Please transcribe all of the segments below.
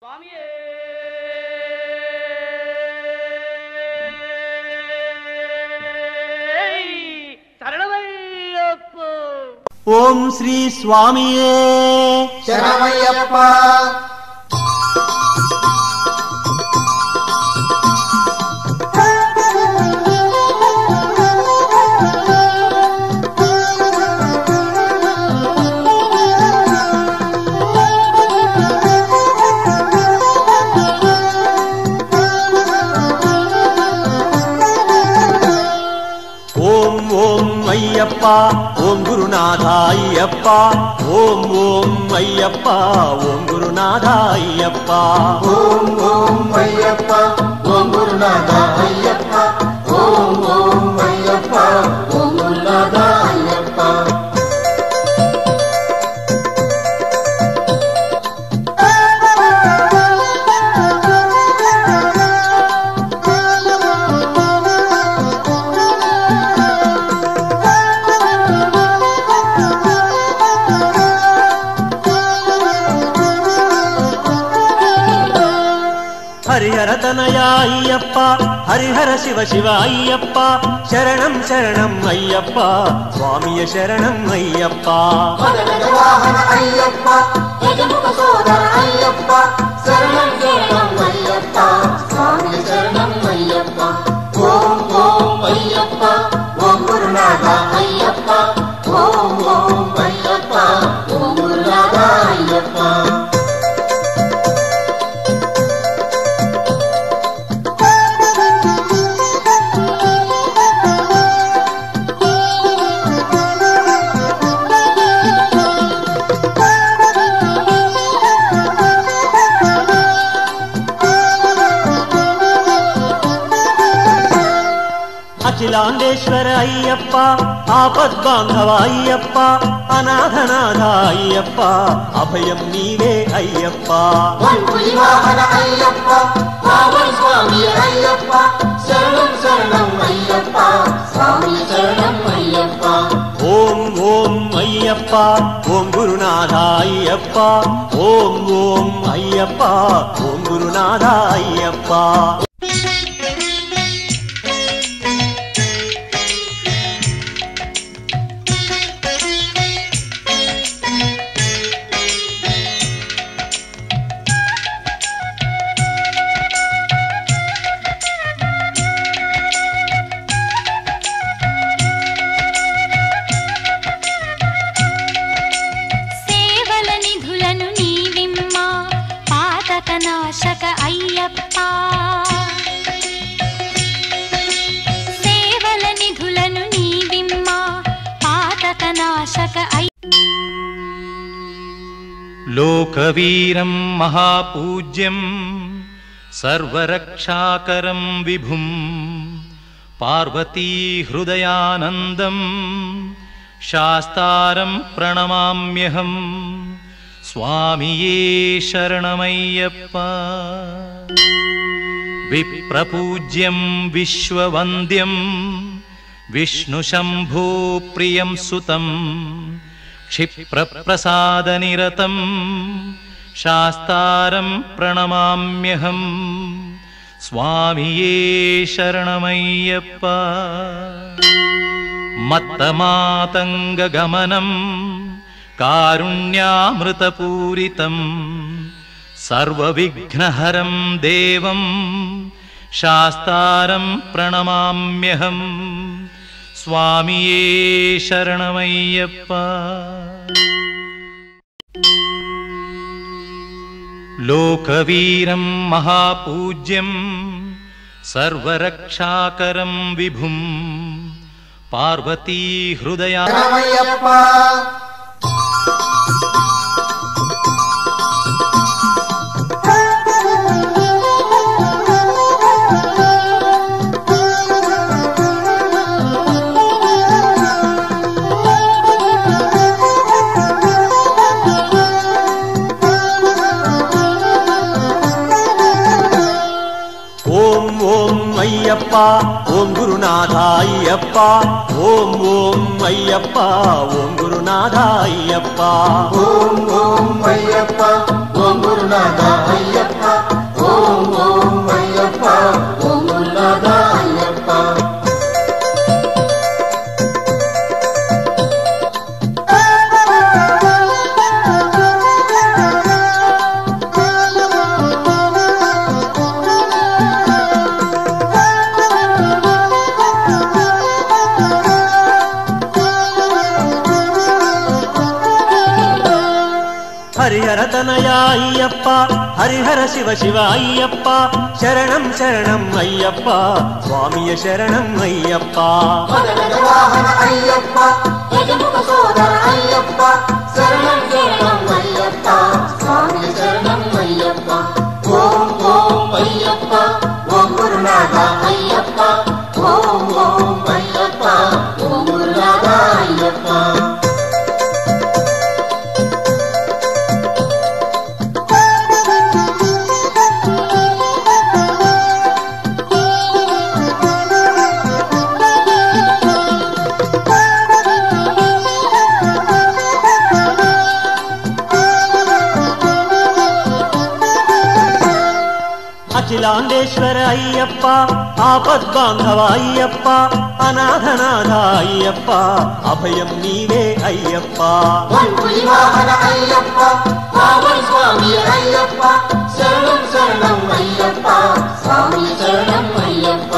స్వామియే శరణమయ్యప్ప. ఓం శ్రీ స్వామియే శరణమయ్యప్ప. అయ్యప్ప ఓం గురునాథ అయ్యప్ప ఓం ఓం అయ్యప్ప ఓం గురునాథ అయ్యప్ప ఓం ఓం అయ్యప్ప ఓం గురునాథ అయ్యప్ప ఓం ఓం అయ్యప్ప ఓం గురునాథ అయ్యప్ప. హరిహర తనయ అయ్యప్ప హరిహర శివ శివ అయ్యప్ప శరణం శరణం అయ్యప్ప స్వామియ శరణం అయ్యప్ప. వాహన అయ్యప్ప యజముఖ సోదర అయ్యప్ప శరణం శరణం అయ్యప్ప స్వామి శరణం అయ్యప్ప. ఓం ఓం అయ్యప్ప ఓం గురునాథ అయ్యప్ప ఓం ఓం అయ్యప్ప ఓం గురునాథ అయ్యప్ప. అఖిలాండేశ్వర అయ్యప్ప ఆపద్బాంధవ అయ్యప్ప అనాథనాథ అయ్యప్ప అభయం నీవే అయ్యప్ప. వాహన అయ్యప్ప రావణ స్వామి అయ్యప్ప శరణం శరణం అయ్యప్ప స్వామి శరణం అయ్యప్ప. ఓం ఓం అయ్యప్ప ఓం గురునాథ అయ్యప్ప ఓం ఓం అయ్యప్ప ఓం గురునాథ అయ్యప్ప. నాశక అయ్యప్ప సేవల నిధులను నీవిమ్మా పాతక నాశక లోకవీరం మహాపూజ్యం సర్వరక్షాకరం విభుం పార్వతీ హృదయానందం శాస్తారం ప్రణమామ్యహం. స్వామియే శరణమయ్యప్ప. విప్రపూజ్యం విశ్వవంద్యం విష్ణుశంభో ప్రియం సుతం క్షిప్రప్రసాదనిరతం శాస్తారం ప్రణమామ్యహం. స్వామియే శరణమయ్యప్ప. మత్తమాతంగగమనం కారుణ్యామృతపూరితం సర్వవిఘ్నహరం దేవం శాస్తారం ప్రణమామ్యహం. స్వామియే శరణమయ్యప్ప. లోకవీరం మహాపూజ్యం సర్వరక్షాకరం విభుం పార్వతీ హృదయా శరణమయ్యప్ప. అయ్యప్ప ఓం గురునాథ అయ్యప్ప ఓం ఓం అయ్యప్ప ఓం గురునాథ అయ్యప్ప ఓం ఓం అయ్యప్ప ఓం గురునాథ అయ్యప్ప ఓం ఓం అయ్యప్ప ఓం గురునాథ అయ్యప్ప హరిహర తనయా అయ్యప్ప హరిహర శివ శివ అయ్యప్ప శరణం శరణం అయ్యప్ప స్వామియ శరణం అయ్యప్ప వాహన అయ్యప్ప యజముఖ సోదర అయ్యప్ప శరణం శరణం అయ్యప్ప స్వామి శరణం అయ్యప్ప ఓం ఓం అయ్యప్ప ఓం గురునాథ అయ్యప్ప ఓం ఓం అయ్యప్ప ఓం గురునాథ అయ్యప్ప అఖిలాండేశ్వర అయ్యప్ప ఆపద్బాంధవ అయ్యప్ప అనాథనాథ అయ్యప్ప అభయం నీవే అయ్యప్ప వాహన అయ్యప్ప స్వామి అయ్యప్ప శరణం శరణం అయ్యప్ప స్వామి శరణం అయ్యప్ప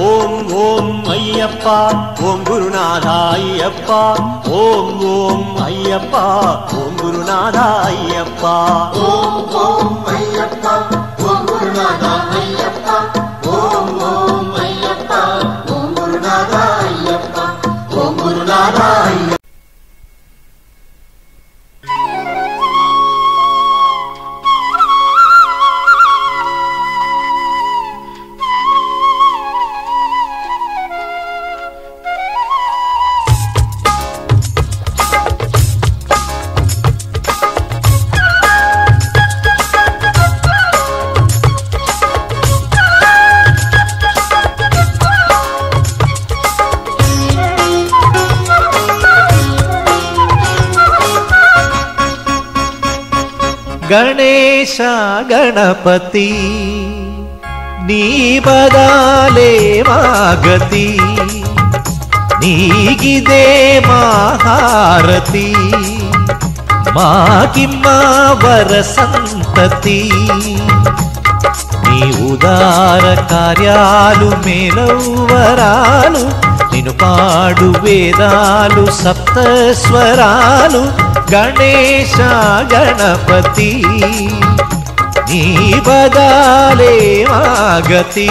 ఓం ఓం అయ్యప్ప ఓం గురునాథ అయ్యప్ప ఓం ఓం అయ్యప్ప ఓం గురునాథ అయ్యప్ప ఓం ఓం అయ్యప్ప ఓం గురునాథ అయ్యప్ప ఓం ఓం అయ్యప్ప ఓం గురునాథ అయ్యప్ప ఓం గురునాథ అయ్యప్ప గణేశ గణపతి నీ బదాలే మాగతి నీగిదే మహారతి మాకిమ్మ వరసంతతి నీ ఉదార కార్యాలు మేలవరాలు నిన్ను పాడు వేదాలు సప్తస్వరాలు గణేశ గణపతి నీ బదాలే మాగతి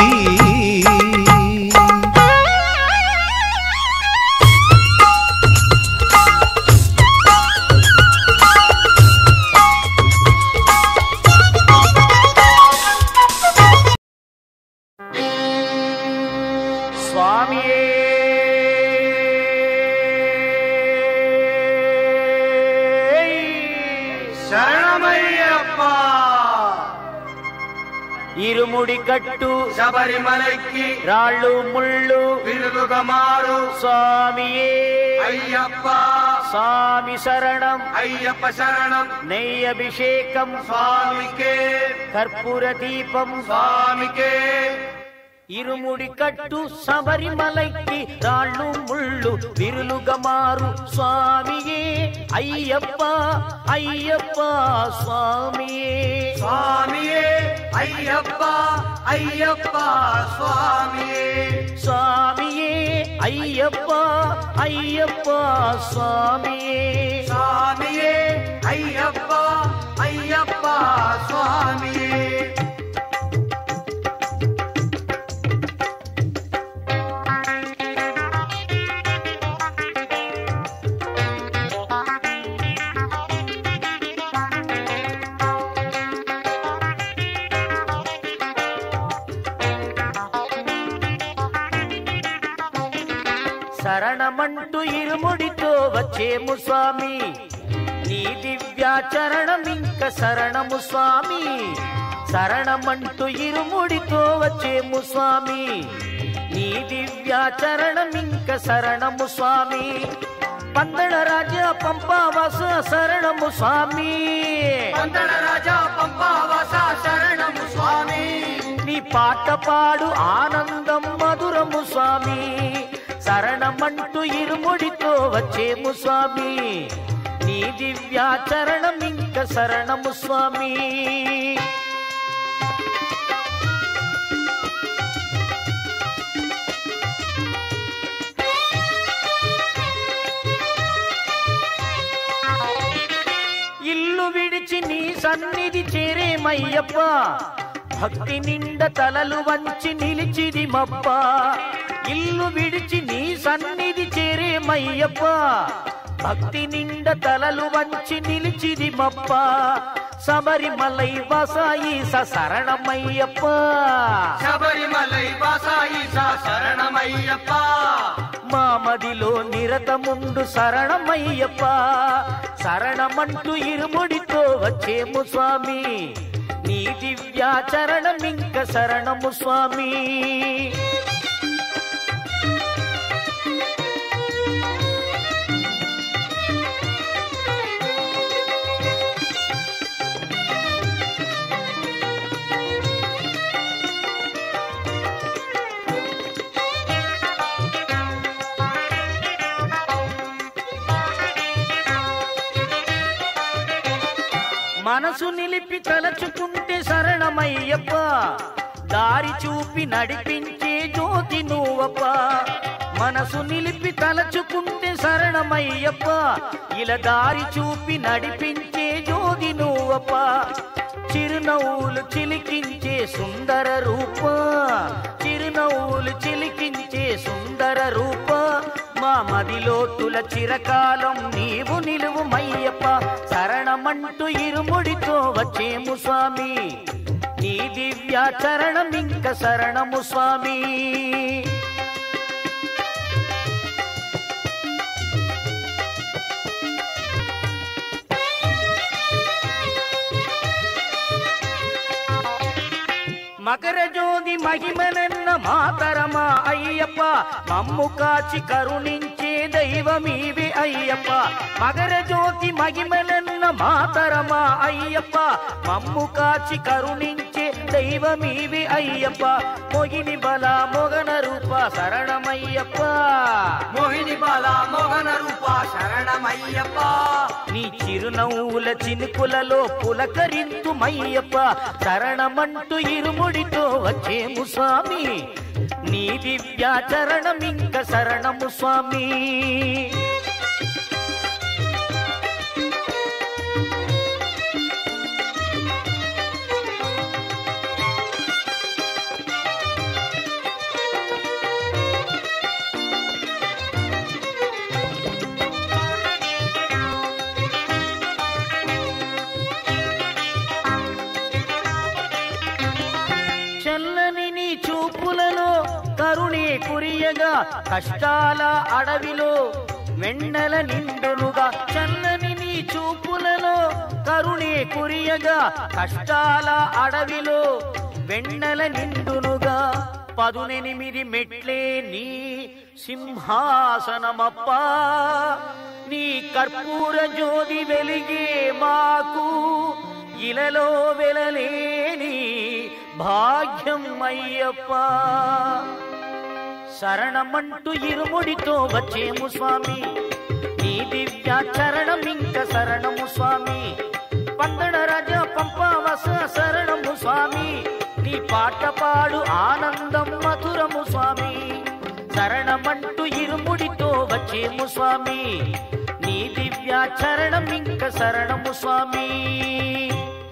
ఇరుముడి కట్టు శబరిమలకి రాళ్ళు ముళ్ళు విరులుగా మారు స్వామియే అయ్యప్ప స్వామి శరణం అయ్యప్ప శరణం నెయ్యభిషేకం స్వామికే కర్పూర దీపం స్వామికే ఇరుముడి కట్టు శబరిమలకి రాళ్ళు ముళ్ళు విరులుగా మారు స్వామియే అయ్యప్ప అయ్యప్ప స్వామియే స్వామియే అయ్యప్ప అయ్యప్ప స్వామియే స్వామియే అయ్యప్ప అయ్యప్ప స్వామియే స్వామియే అయ్యప్ప అయ్యప్ప స్వామియే శరణమంటూ ఇరుముడితో వచ్చేము స్వామి నీ దివ్యాచరణం ఇంక శరణము స్వామి శరణమంటూ ఇరుముడితో వచ్చేము స్వామి నీ దివ్యాచరణం ఇంక శరణము స్వామి పందళ రాజా పంపావాస శరణము స్వామి, పందళ రాజా పంపావాస శరణము స్వామి. నీ పాట పాడు ఆనందం మధురము స్వామి, శరణమంటూ ఇరుముడితో వచ్చేము స్వామి, నీ దివ్యాచరణం ఇంక శరణము స్వామి. ఇల్లు విడిచి నీ సన్నిధి చేరేమయ్యప్ప, భక్తి నిండ తలలు వంచి నిలిచిది మప్ప. ఇల్లు విడిచి నీ సన్నిధి చేరేమయ్యప్ప, భక్తి నిండ తలలు వంచి నిలిచిది మప్ప. శబరిమలై వాసాయిస శరణమయ్యప్ప, శబరిమలై వాసాయిస శరణమయ్యప్ప. మా మదిలో నిరతముండు శరణమయ్యప్ప, శరణమంటూ ఇరుముడితో వచ్చేము స్వామి, నీ దివ్యాచరణం ఇంక శరణము స్వామి. మనసు నిలిపి తలచుకుంటే శరణమయ్యప్ప, దారి చూపి నడిపించే జ్యోతి నువ్వప్ప. మనసు నిలిపి తలచుకుంటే శరణమయ్యప్ప, ఇలా దారి చూపి నడిపించే జ్యోతి నువ్వప్ప. చిరునవ్వులు చిలికించే సుందర రూప, చిరునవ్వులు చిలికించే సుందర రూప. మా మదిలోతుల చిరకాలం నీవు నిలువు మయ్యప్ప, శరణమంటూ ఇరుముడితో వచ్చేము స్వామి, నీ దివ్యాచరణం ఇంక శరణము స్వామి. మకర జ్యోతి మహిమనన్న మాతరమా అయ్యప్ప, మమ్ము కాచి కరుణించే దైవమీవి అయ్యప్ప. మకర జ్యోతి మహిమనన్న మాతరమా అయ్యప్ప, మమ్ము కాచి కరుణించే దైవమీవి అయ్యప్ప. మోహిని బల మొగన రూప శరణమయ్యప్ప, మోహిని బాల మోహన రూప శరణమయ్యప్ప. నీ చిరునవ్వుల చినుకులలో పులకరింతుమయ్యప్ప, శరణమంటూ ఇరుముడితో వచ్చేము స్వామి, నీ దివ్యాచరణం ఇంక శరణము స్వామి. చల్లని నీ చూపులలో కరుణే కురియగా, కష్టాల అడవిలో వెన్నెల నిండునుగా. చల్లని నీ చూపులలో కరుణే కురియగా, కష్టాల అడవిలో వెన్నెల నిండునుగా. 18 మెట్లే నీ సింహాసనమప్ప, నీ కర్పూర జ్యోతి వెలిగే మాకు ఇలలో వెలలేని భాగ్యం అయ్యప్ప. శరణమంటూ ఇరుముడితో వచ్చేము స్వామి, నీ దివ్యాచరణం ఇంక శరణము స్వామి. పందడ రాజా పంపావస శరణము స్వామి, నీ పాట పాడు ఆనందం మధురము స్వామి. శరణమంటూ ఇరుముడితో వచ్చేము స్వామి, నీ దివ్యాచరణం ఇంక శరణము స్వామి.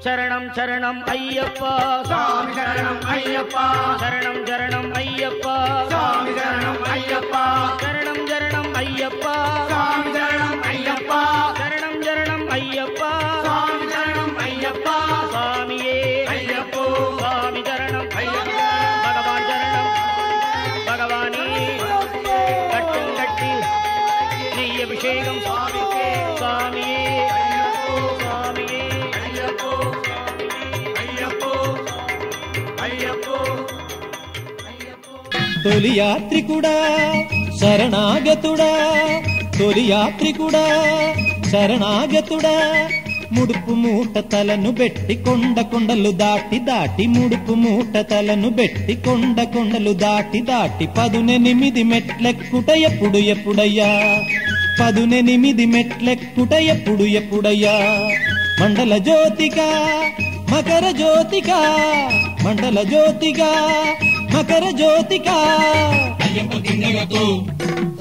శరణం శరణం అయ్యప్ప స్వామి శరణం అయ్యప్ప, శరణం శరణం అయ్యప్ప స్వామి శరణం అయ్యప్ప, శరణం శరణం అయ్యప్ప స్వామి శరణం అయ్యప్ప, శరణం శరణం అయ్యప్ప స్వామి శరణం అయ్యప్ప. స్వామియే అయ్యప్పో స్వామి శరణం అయ్యప్ప, భగవాన్ శరణం భగవానీ గట్టి గట్టి నీ అభిషేకం స్వామికే స్వామియే స్వామియే అయ్యప్పో అయ్యప్పో అయ్యప్పో. తొలి యాత్రికుడా శరణాగతుడా తొలి యాత్రికుడా శరణాగతుడా ముడుపు మూట తలను బెట్టి కొండ కొండలు దాటి దాటి ముడుపు మూట తలను బెట్టి కొండ కొండలు దాటి దాటి 18 మెట్లెక్కుట ఎప్పుడు ఎప్పుడయ్యా 18 మెట్లెక్కుట ఎప్పుడు ఎప్పుడయ్యా మండల జ్యోతిగా మకర జ్యోతిగా మండల జ్యోతిగా మకర జ్యోతిగా అయ్యప్ప దిండగతో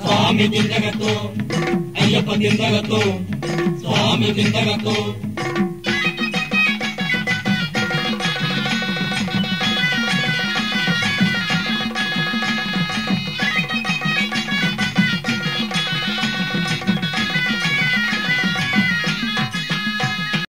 స్వామి దిండగతో అయ్యప్ప దిండగతో స్వామి దిండగతో